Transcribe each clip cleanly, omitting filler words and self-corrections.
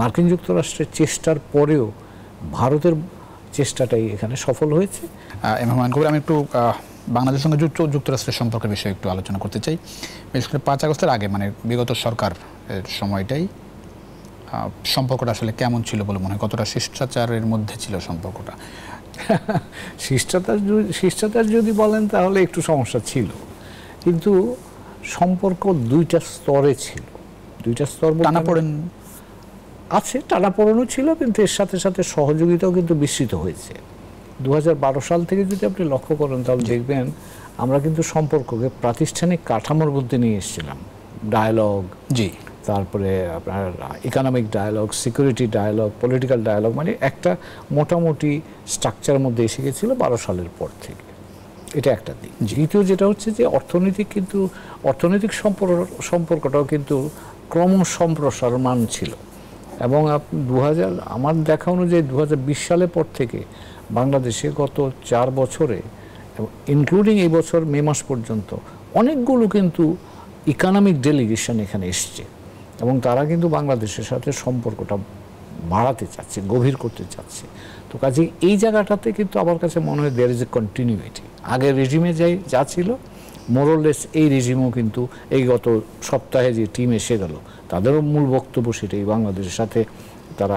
মার্কিন যুক্তরাষ্ট্রের চেষ্টার পরেও ভারতের চেষ্টাটাই এখানে সফল হয়েছে। আমি একটু বাংলাদেশের সঙ্গে যুক্তরাষ্ট্রের সম্পর্কের বিষয়ে একটু আলোচনা করতে চাই। বিশেষ করে 5 আগস্টের আগে, মানে বিগত সরকার সময়টাই সম্পর্কটা আসলে কেমন ছিল বলে মনে হয়? কতটা শিষ্টাচারের মধ্যে ছিল সম্পর্কটা? শিষ্টাচার যদি বলেন তাহলে একটু সমস্যা ছিল, কিন্তু সম্পর্ক দুইটা স্তরে ছিল। দুইটা স্তর টানাপোড়েন আছে, টানাপোড়েনও ছিল, কিন্তু এর সাথে সাথে সহযোগিতাও কিন্তু বিস্তৃত হয়েছে। 2012 সাল থেকে যদি আপনি লক্ষ্য করেন তাহলে দেখবেন আমরা কিন্তু সম্পর্ককে প্রাতিষ্ঠানিক কাঠামোর মধ্যে নিয়ে এসেছিলাম। ডায়ালগ, তারপরে আপনার economic dialogue, security dialogue, political dialogue, মানে একটা মোটামুটি স্ট্রাকচারের মধ্যে এসে গেছিল 12 সালের পর থেকে। এটা একটা দিক। দ্বিতীয় যেটা হচ্ছে যে অর্থনৈতিক সম্পর্কটাও কিন্তু ক্রমসম্প্রসারণ ছিল। এবং আমার দেখা অনুযায়ী 2020 সালের পর থেকে বাংলাদেশে গত 4 বছরে, ইনক্লুডিং এই বছর মে মাস পর্যন্ত, অনেকগুলো কিন্তু ইকোনমিক ডেলিগেশন এখানে এসছে এবং তারা কিন্তু বাংলাদেশের সাথে সম্পর্কটা বাড়াতে চাচ্ছে, গভীর করতে চাচ্ছে। তো কাজে এই জায়গাটাতে কিন্তু আমার কাছে মনে হয় দেয়ার ইজ এ কন্টিনিউইটি। আগের রেজিমে যা ছিল মোরলেস এই রেজিমও কিন্তু এই গত সপ্তাহে যে টিম এসে গেল তাদেরও মূল বক্তব্য সেটাই, বাংলাদেশের সাথে তারা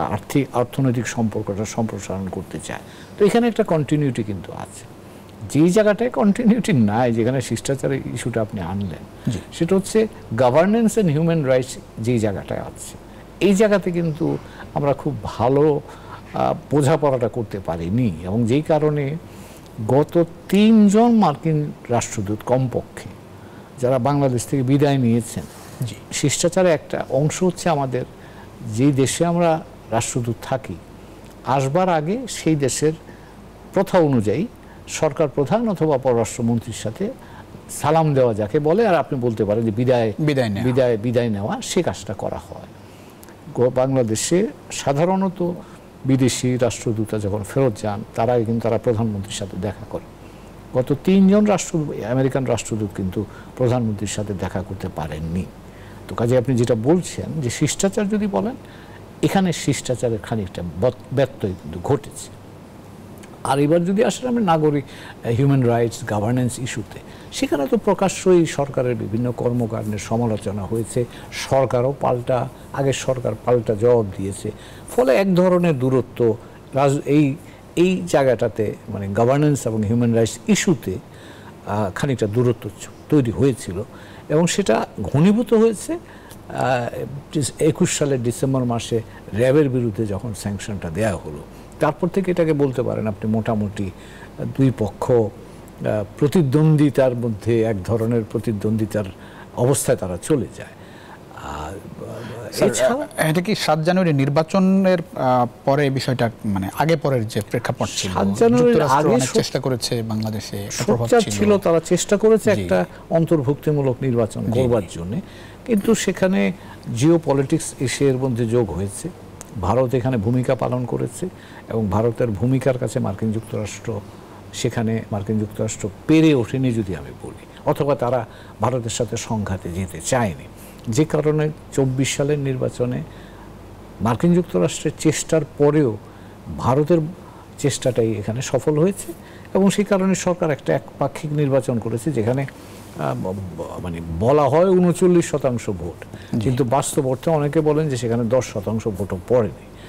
অর্থনৈতিক সম্পর্কটা সম্প্রসারণ করতে চায়। তো এখানে একটা কন্টিনিউটি কিন্তু আছে। যেই জায়গাটায় কন্টিনিউটি নাই, যেখানে শিষ্টাচারের ইস্যুটা আপনি আনলেন, সেটা হচ্ছে গভর্নেন্স অ্যান্ড হিউম্যান রাইটস যেই জায়গাটায় আছে, এই জায়গাতে কিন্তু আমরা খুব ভালো বোঝাপড়াটা করতে পারিনি। এবং যেই কারণে গত 3 জন মার্কিন রাষ্ট্রদূত কমপক্ষে যারা বাংলাদেশ থেকে বিদায় নিয়েছেন, শিষ্টাচারের একটা অংশ হচ্ছে আমাদের যেই দেশে আমরা রাষ্ট্রদূত থাকি, আসবার আগে সেই দেশের প্রথা অনুযায়ী সরকার প্রধান অথবা পররাষ্ট্রমন্ত্রীর সাথে সালাম দেওয়া যাকে বলে, আর আপনি বলতে পারেন যে বিদায় নেওয়া, সে কাজটা করা হয়। বাংলাদেশে সাধারণত বিদেশি রাষ্ট্রদূতরা যখন ফেরত যান তার আগে কিন্তু তারা প্রধানমন্ত্রীর সাথে দেখা করে। গত 3 জন আমেরিকান রাষ্ট্রদূত কিন্তু প্রধানমন্ত্রীর সাথে দেখা করতে পারেননি। তো কাজে আপনি যেটা বলছেন যে শিষ্টাচার যদি বলেন, এখানে শিষ্টাচারের খানিকটা ব্যত্যয় কিন্তু ঘটেছে। আর এবার যদি আসলে আমরা নাগরিক হিউম্যান রাইটস গভর্নেন্স ইস্যুতে, সেখানে তো প্রকাশ্যই সরকারের বিভিন্ন কর্মকাণ্ডের সমালোচনা হয়েছে। সরকারও আগের সরকার পাল্টা জবাব দিয়েছে। ফলে এক ধরনের দূরত্ব এই জায়গাটাতে, মানে গভর্নেন্স এবং হিউম্যান রাইটস ইস্যুতে খানিকটা দূরত্ব তৈরি হয়েছিল এবং সেটা ঘনীভূত হয়েছে 21 সালের ডিসেম্বর মাসে র্যাবের বিরুদ্ধে যখন স্যাংশনটা দেওয়া হলো। তারপর থেকে এটাকে বলতে পারেন আপনি মোটামুটি দুই পক্ষ প্রতিদ্বন্দ্বিতার মধ্যে, এক ধরনের প্রতিদ্বন্দ্বিতার অবস্থায় তারা চলে যায়। এটা কি 7 জানুয়ারি নির্বাচনের পরে বিষয়টা, মানে আগে পরের যে প্রেক্ষাপট ছিল, 7 জানুয়ারির আগে চেষ্টা করেছে বাংলাদেশে, ছিল তারা চেষ্টা করেছে একটা অন্তর্ভুক্তিমূলক নির্বাচন করবার জন্য, কিন্তু সেখানে জিও পলিটিক্স এর মধ্যে যোগ হয়েছে। ভারত এখানে ভূমিকা পালন করেছে এবং ভারতের ভূমিকার কাছে মার্কিন যুক্তরাষ্ট্র পেরে ওঠেনি যদি আমি বলি, অথবা তারা ভারতের সাথে সংঘাতে যেতে চায়নি। যে কারণে 24 সালের নির্বাচনে মার্কিন যুক্তরাষ্ট্রের চেষ্টার পরেও ভারতের চেষ্টাটাই এখানে সফল হয়েছে এবং সেই কারণে সরকার একটা একপাক্ষিক নির্বাচন করেছে, যেখানে মানে বলা হয় 39% ভোট, কিন্তু বাস্তব অর্থে অনেকে বলেন যে সেখানে 10% ভোটও পড়েনি।